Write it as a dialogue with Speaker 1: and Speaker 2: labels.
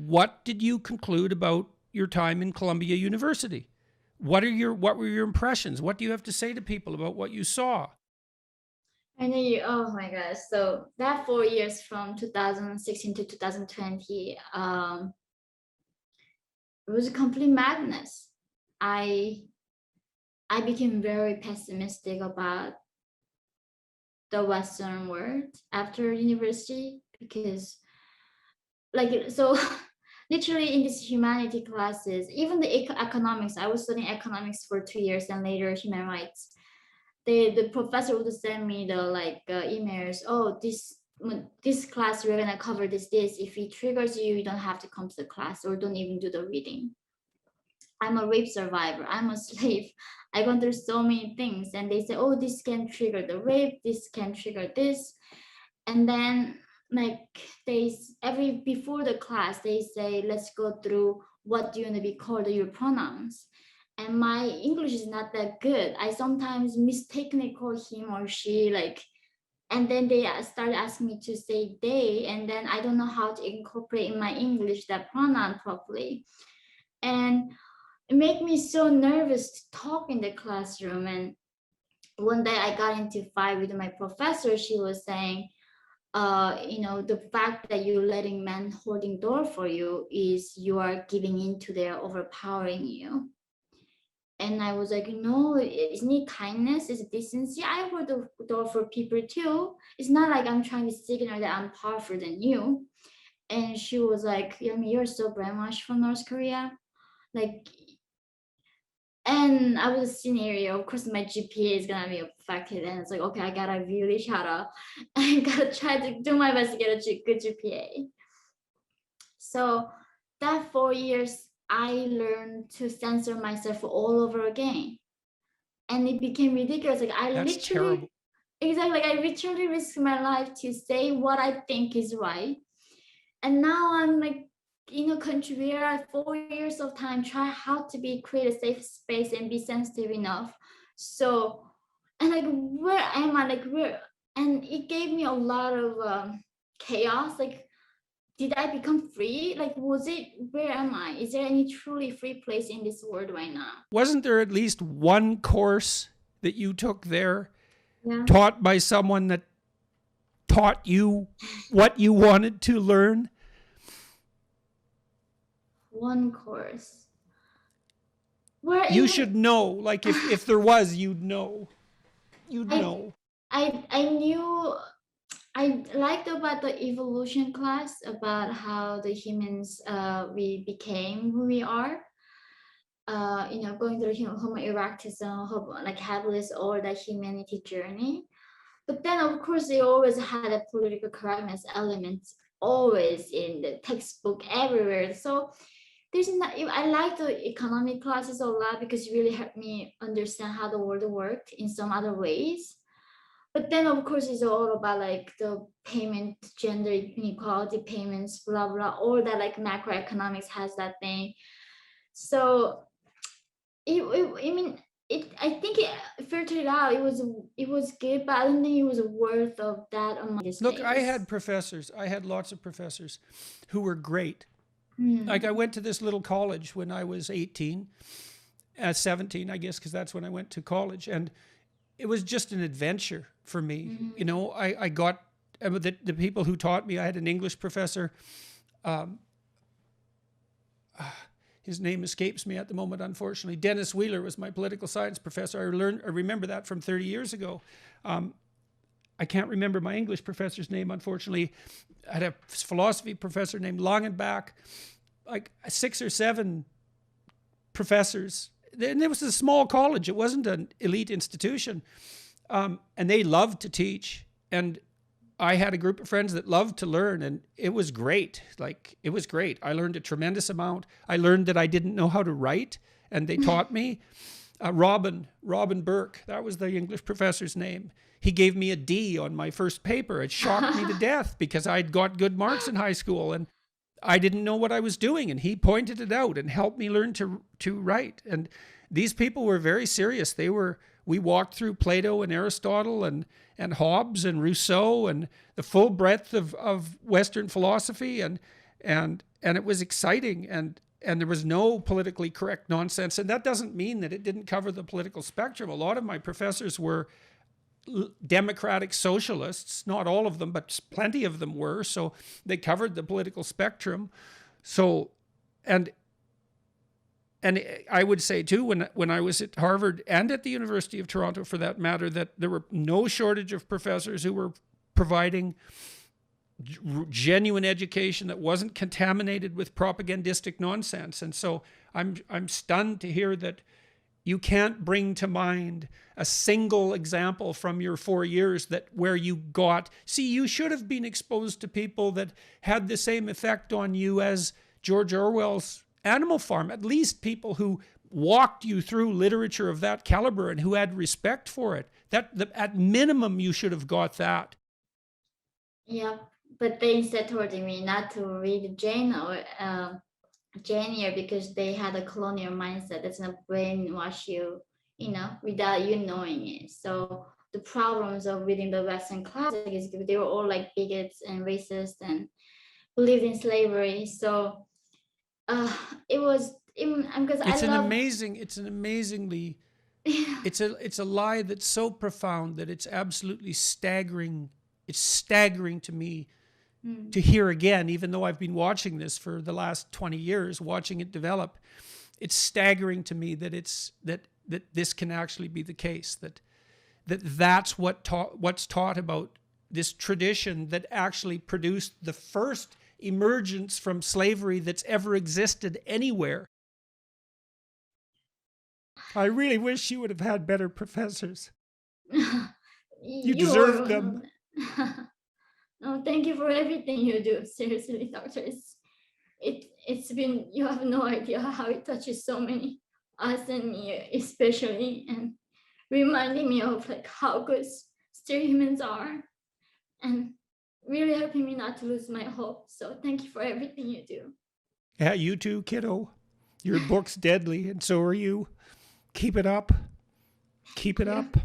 Speaker 1: what did you conclude about your time in Columbia University? What were your impressions? What do you have to say to people about what you saw?
Speaker 2: And then oh my gosh. So that 4 years from 2016 to 2020, it was a complete madness. I I became very pessimistic about the Western world after university because like so literally in these humanity classes, even the economics, I was studying economics for 2 years and later human rights. The professor would send me the emails. Oh, this class we're gonna cover this. If it triggers you, you don't have to come to the class or don't even do the reading. I'm a rape survivor. I'm a slave. I gone through so many things, and they say, oh, this can trigger the rape. This can trigger this, and then like every before the class they say, let's go through what do you want to be called, your pronouns. And my English is not that good. I sometimes mistakenly call him or she and then they start asking me to say they, and then I don't know how to incorporate in my English that pronoun properly. And it made me so nervous to talk in the classroom. And one day I got into a fight with my professor. She was saying, the fact that you're letting men holding door for you is you are giving in to their overpowering you. And I was like, no, isn't it kindness? Is it decency? I hold the door for people too. It's not like I'm trying to signal that I'm powerful than you. And she was like, Yeonmi, you're so brainwashed from North Korea. Like, and I was a scenario, of course my GPA is gonna be affected, and it's like, okay, I gotta really shut up. I gotta try to do my best to get a good GPA. So that 4 years, I learned to censor myself all over again. And it became ridiculous. Like
Speaker 1: That's terrible.
Speaker 2: exactly, like I literally risked my life to say what I think is right. And now I'm like, contribute 4 years of time, try how to create a safe space and be sensitive enough. So, and like, where am I? Like, where? And it gave me a lot of chaos. Like, did I become free? Like, where am I? Is there any truly free place in this world right now?
Speaker 1: Wasn't there at least one course that you took there,
Speaker 2: Yeah.
Speaker 1: taught by someone that taught you what you wanted to learn?
Speaker 2: One course. Where
Speaker 1: You
Speaker 2: even
Speaker 1: should know. Like if there was, you'd know. You'd
Speaker 2: I
Speaker 1: know.
Speaker 2: I knew I liked about the evolution class about how the humans we became who we are. Going through Homo erectus and like habilis or the humanity journey. But then, of course, they always had a political correctness element always in the textbook everywhere. So there's not. I like the economic classes a lot because it really helped me understand how the world worked in some other ways. But then, of course, it's all about like the payment, gender inequality, payments, blah blah, all that like macroeconomics has that thing. So I mean, I think it filtered out. It was good, but I don't think it was worth of that amount these
Speaker 1: Look, I
Speaker 2: days.
Speaker 1: had professors. I had lots of professors who were great. Like I
Speaker 2: Mm.
Speaker 1: went to this little college when I was 18, 17, I guess, because that's when I went to college. And it was just an adventure for me.
Speaker 2: Mm.
Speaker 1: You know, I got the people who taught me. I had an English professor. Um, his name escapes me at the moment, unfortunately. Dennis Wheeler was my political science professor. I remember that from 30 years ago. I can't remember my English professor's name, unfortunately. I had a philosophy professor named Longenbach, like 6 or 7 professors. And it was a small college. It wasn't an elite institution. And they loved to teach. And I had a group of friends that loved to learn, and it was great. Like, it was great. I learned a tremendous amount. I learned that I didn't know how to write, and they taught me. Robin Burke, that was the English professor's name. He gave me a D on my first paper. It shocked me to death because I'd got good marks in high school and I didn't know what I was doing. And he pointed it out and helped me learn to write. And these people were very serious. We walked through Plato and Aristotle and Hobbes and Rousseau and the full breadth of Western philosophy. And and it was exciting, and there was no politically correct nonsense. And that doesn't mean that it didn't cover the political spectrum. A lot of my professors were democratic socialists, not all of them, but plenty of them were. So they covered the political spectrum. So, and I would say too, when I was at Harvard and at the University of Toronto for that matter, that there were no shortage of professors who were providing genuine education that wasn't contaminated with propagandistic nonsense. And so I'm stunned to hear that you can't bring to mind a single example from your 4 years that where you got, see, you should have been exposed to people that had the same effect on you as George Orwell's Animal Farm, at least people who walked you through literature of that caliber and who had respect for it. At minimum, you should have got that.
Speaker 2: Yeah, but they instead told me not to read Jane or Jane Eyre because they had a colonial mindset that's gonna brainwash you, without you knowing it. So the problems of reading the Western classics is they were all like bigots and racist and believed in slavery. So it was because
Speaker 1: it's an amazingly it's a lie that's so profound that it's absolutely staggering. It's staggering to me to hear again, even though I've been watching this for the last 20 years, watching it develop. It's staggering to me that that this can actually be the case, that's what's taught about this tradition that actually produced the first emergence from slavery that's ever existed anywhere. I really wish you would have had better professors. You deserve them.
Speaker 2: No, thank you for everything you do. Seriously, doctors. It's been, you have no idea how it touches so many, us and me especially, and reminding me of like how good still humans are, and really helping me not to lose my hope. So thank you for everything you do.
Speaker 1: Yeah, you too, kiddo. Your book's deadly, and so are you. Keep it up. Keep it up.